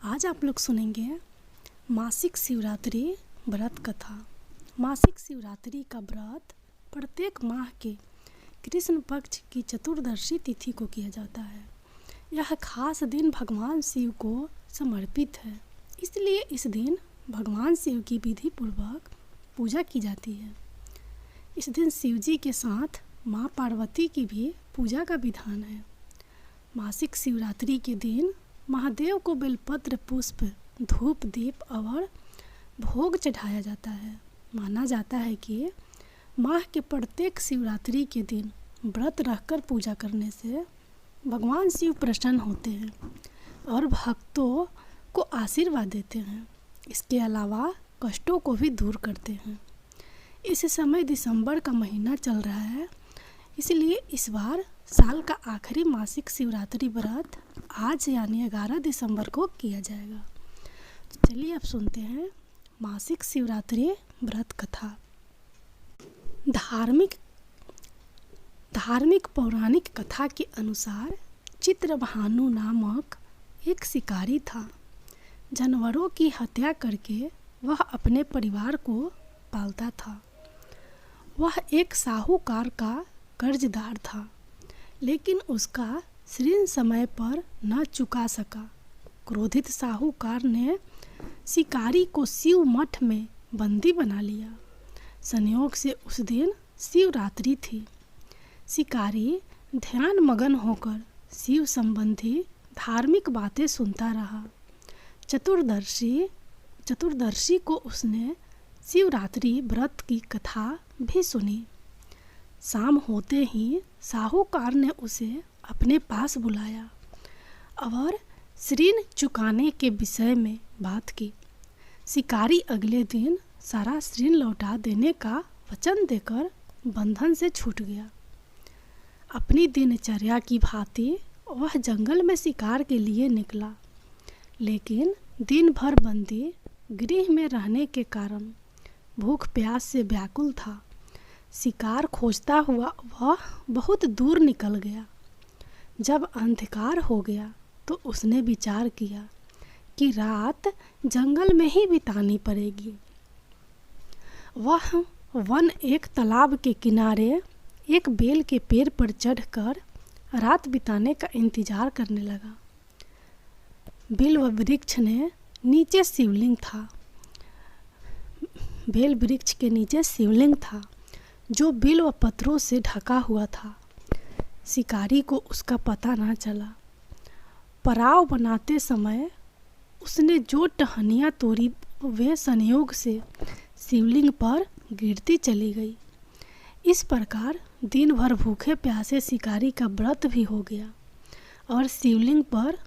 आज आप लोग सुनेंगे मासिक शिवरात्रि व्रत कथा। मासिक शिवरात्रि का व्रत प्रत्येक माह के कृष्ण पक्ष की चतुर्दशी तिथि को किया जाता है। यह खास दिन भगवान शिव को समर्पित है, इसलिए इस दिन भगवान शिव की विधि पूर्वक पूजा की जाती है। इस दिन शिव जी के साथ माँ पार्वती की भी पूजा का विधान है। मासिक शिवरात्रि के दिन महादेव को बेलपत्र, पुष्प, धूप, दीप और भोग चढ़ाया जाता है। माना जाता है कि माह के प्रत्येक शिवरात्रि के दिन व्रत रखकर पूजा करने से भगवान शिव प्रसन्न होते हैं और भक्तों को आशीर्वाद देते हैं। इसके अलावा कष्टों को भी दूर करते हैं। इस समय दिसंबर का महीना चल रहा है, इसलिए इस बार साल का आखिरी मासिक शिवरात्रि व्रत आज यानी 11 दिसंबर को किया जाएगा। तो चलिए अब सुनते हैं मासिक शिवरात्रि व्रत कथा। धार्मिक पौराणिक कथा के अनुसार चित्रभानु नामक एक शिकारी था। जानवरों की हत्या करके वह अपने परिवार को पालता था। वह एक साहूकार का कर्जदार था, लेकिन उसका ऋण समय पर न चुका सका। क्रोधित साहूकार ने शिकारी को शिव मठ में बंदी बना लिया। संयोग से उस दिन शिवरात्रि थी। शिकारी ध्यान मगन होकर शिव संबंधी धार्मिक बातें सुनता रहा। चतुर्दशी को उसने शिवरात्रि व्रत की कथा भी सुनी। शाम होते ही साहूकार ने उसे अपने पास बुलाया और ऋण चुकाने के विषय में बात की। शिकारी अगले दिन सारा ऋण लौटा देने का वचन देकर बंधन से छूट गया। अपनी दिनचर्या की भांति वह जंगल में शिकार के लिए निकला, लेकिन दिन भर बंदी गृह में रहने के कारण भूख प्यास से व्याकुल था। शिकार खोजता हुआ वह बहुत दूर निकल गया। जब अंधकार हो गया तो उसने विचार किया कि रात जंगल में ही बितानी पड़ेगी। वह एक तालाब के किनारे एक बेल के पेड़ पर चढ़कर रात बिताने का इंतजार करने लगा। बिल्व वृक्ष ने नीचे शिवलिंग था। बेल वृक्ष के नीचे शिवलिंग था जो बिल्व पत्रों से ढका हुआ था। शिकारी को उसका पता न चला। पड़ाव बनाते समय उसने जो टहनियाँ तोड़ी वे संयोग से शिवलिंग पर गिरती चली गई। इस प्रकार दिन भर भूखे प्यासे शिकारी का व्रत भी हो गया और शिवलिंग पर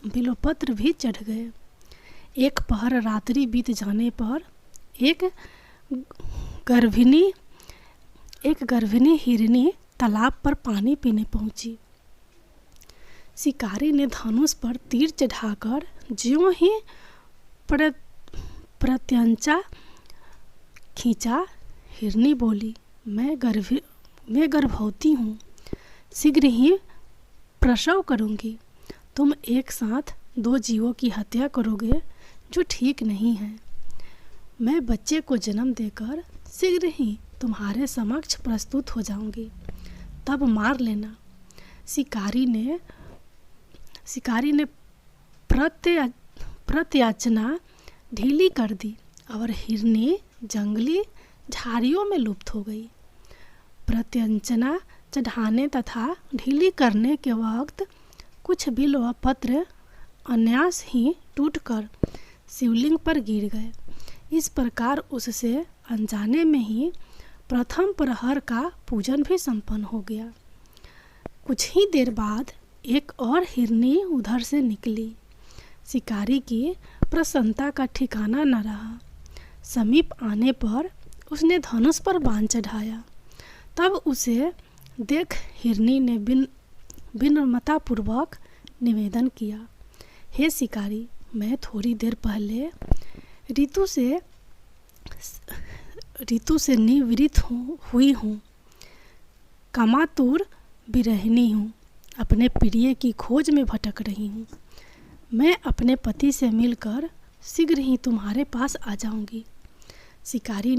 बिल्वपत्र भी चढ़ गए। एक पहर रात्रि बीत जाने पर एक गर्भिणी हिरनी तालाब पर पानी पीने पहुंची। शिकारी ने धनुष पर तीर चढ़ाकर ज्यों ही प्रत्यंचा खींचा, हिरनी बोली, मैं गर्भवती हूँ, शीघ्र ही प्रसव करूँगी। तुम एक साथ 2 जीवों की हत्या करोगे जो ठीक नहीं है। मैं बच्चे को जन्म देकर शीघ्र ही तुम्हारे समक्ष प्रस्तुत हो जाऊंगी, तब मार लेना। शिकारी ने प्रत्याचना ढीली कर दी और हिरनी जंगली झाड़ियों में लुप्त हो गई। प्रत्यंचना चढ़ाने तथा ढीली करने के वक्त कुछ बिल्व पत्र अनायास ही टूटकर शिवलिंग पर गिर गए। इस प्रकार उससे अनजाने में ही प्रथम प्रहर का पूजन भी संपन्न हो गया। कुछ ही देर बाद एक और हिरनी उधर से निकली। शिकारी की प्रसन्नता का ठिकाना न रहा। समीप आने पर उसने धनुष पर बाण चढ़ाया। तब उसे देख हिरनी ने विनम्रतापूर्वक निवेदन किया, हे शिकारी, मैं थोड़ी देर पहले ऋतु से निवृत्त हुई हूँ। कामातुर विरहिणी हूँ, अपने प्रिय की खोज में भटक रही हूँ। मैं अपने पति से मिलकर शीघ्र ही तुम्हारे पास आ जाऊंगी। शिकारी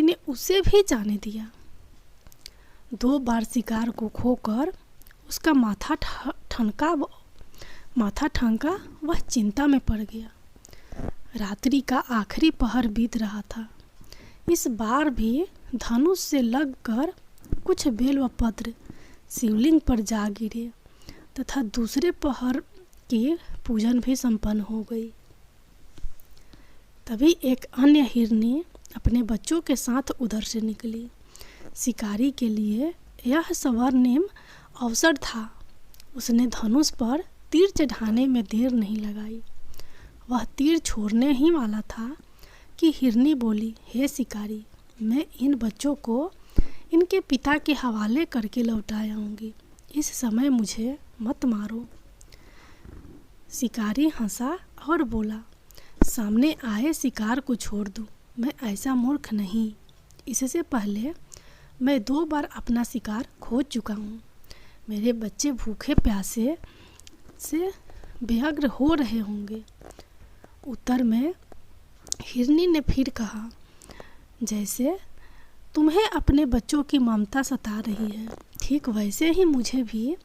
ने उसे भी जाने दिया। 2 बार शिकार को खोकर उसका माथा ठनका वह चिंता में पड़ गया। रात्रि का आखिरी पहर बीत रहा था। इस बार भी धनुष से लगकर कुछ बेल व पत्र शिवलिंग पर जा गिरे तथा दूसरे पहर की पूजन भी संपन्न हो गई। तभी एक अन्य हिरनी अपने बच्चों के साथ उधर से निकली। शिकारी के लिए यह स्वर्णिम अवसर था। उसने धनुष पर तीर चढ़ाने में देर नहीं लगाई। वह तीर छोड़ने ही वाला था कि हिरनी बोली, हे शिकारी, मैं इन बच्चों को इनके पिता के हवाले करके लौटा आऊँगी। इस समय मुझे मत मारो। शिकारी हंसा और बोला, सामने आए शिकार को छोड़ दूँ, मैं ऐसा मूर्ख नहीं। इससे पहले मैं 2 बार अपना शिकार खो चुका हूँ। मेरे बच्चे भूखे प्यासे से बेअग्र हो रहे होंगे। उत्तर में हिरनी ने फिर कहा, जैसे तुम्हें अपने बच्चों की ममता सता रही है, ठीक वैसे ही मुझे भी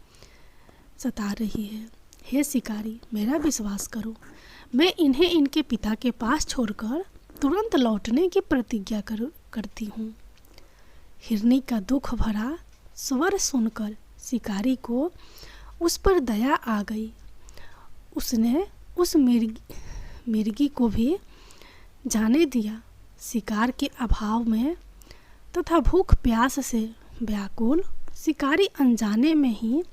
सता रही है। हे शिकारी, मेरा विश्वास करो, मैं इन्हें इनके पिता के पास छोड़कर तुरंत लौटने की प्रतिज्ञा करती हूँ। हिरनी का दुख भरा स्वर सुनकर शिकारी को उस पर दया आ गई। उसने उस मिर्गी को भी जाने दिया। शिकार के अभाव में तथा भूख प्यास से व्याकुल शिकारी अनजाने में ही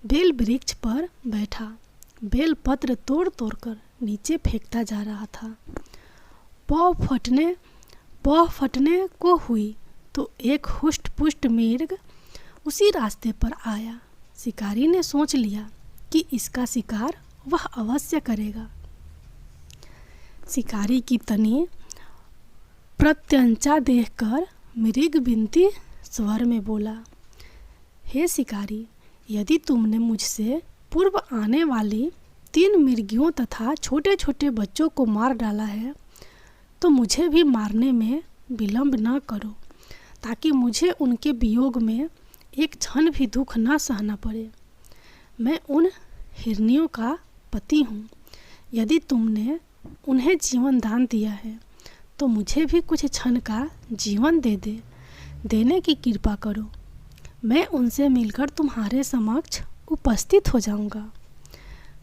बेल वृक्ष पर बैठा बेल पत्र तोड़ कर नीचे फेंकता जा रहा था। पौ फटने को हुई तो एक हुष्ट पुष्ट मिर्ग उसी रास्ते पर आया। शिकारी ने सोच लिया कि इसका शिकार वह अवश्य करेगा। शिकारी की तनी प्रत्यंचा देखकर मृग विनती स्वर में बोला, हे शिकारी, यदि तुमने मुझसे पूर्व आने वाली 3 मिर्गियों तथा छोटे छोटे बच्चों को मार डाला है तो मुझे भी मारने में विलंब न करो, ताकि मुझे उनके वियोग में एक क्षण भी दुख न सहना पड़े। मैं उन हिरनियों का पति हूँ। यदि तुमने उन्हें जीवन दान दिया है तो मुझे भी कुछ क्षण का जीवन देने की कृपा करो। मैं उनसे मिलकर तुम्हारे समक्ष उपस्थित हो जाऊंगा।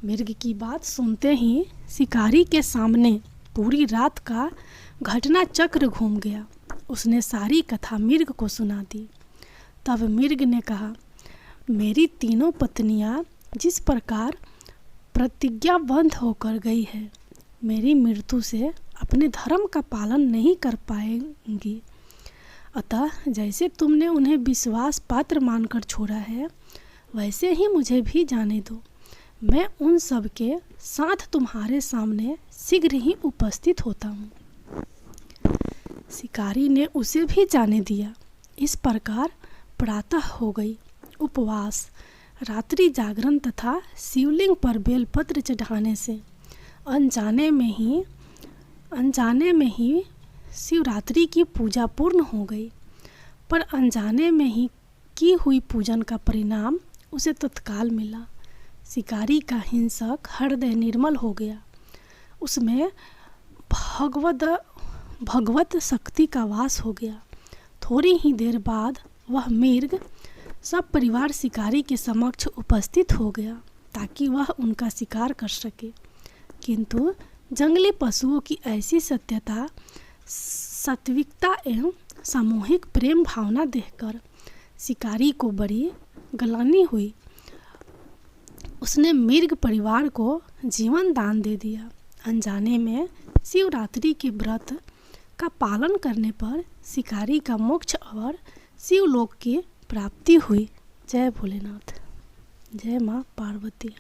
मिर्ग की बात सुनते ही शिकारी के सामने पूरी रात का घटना चक्र घूम गया। उसने सारी कथा मिर्ग को सुना दी। तब मिर्ग ने कहा, मेरी 3 पत्नियां जिस प्रकार प्रतिज्ञाबद्ध होकर गई है, मेरी मृत्यु से अपने धर्म का पालन नहीं कर पाएंगी। अतः जैसे तुमने उन्हें विश्वास पात्र मानकर छोड़ा है, वैसे ही मुझे भी जाने दो। मैं उन सब के साथ तुम्हारे सामने शीघ्र ही उपस्थित होता हूँ। शिकारी ने उसे भी जाने दिया। इस प्रकार प्रातः हो गई। उपवास, रात्रि जागरण तथा शिवलिंग पर बेलपत्र चढ़ाने से अनजाने में ही शिवरात्रि की पूजा पूर्ण हो गई। पर अनजाने में ही की हुई पूजन का परिणाम उसे तत्काल मिला। शिकारी का हिंसक हृदय निर्मल हो गया। उसमें भगवत शक्ति का वास हो गया। थोड़ी ही देर बाद वह मिर्ग सब परिवार शिकारी के समक्ष उपस्थित हो गया ताकि वह उनका शिकार कर सके। किंतु जंगली पशुओं की ऐसी सत्यता, सात्विकता एवं सामूहिक प्रेम भावना देखकर शिकारी को बड़ी ग्लानि हुई। उसने मिर्ग परिवार को जीवन दान दे दिया। अनजाने में शिवरात्रि के व्रत का पालन करने पर शिकारी का मोक्ष और शिवलोक की प्राप्ति हुई। जय भोलेनाथ। जय माँ पार्वती।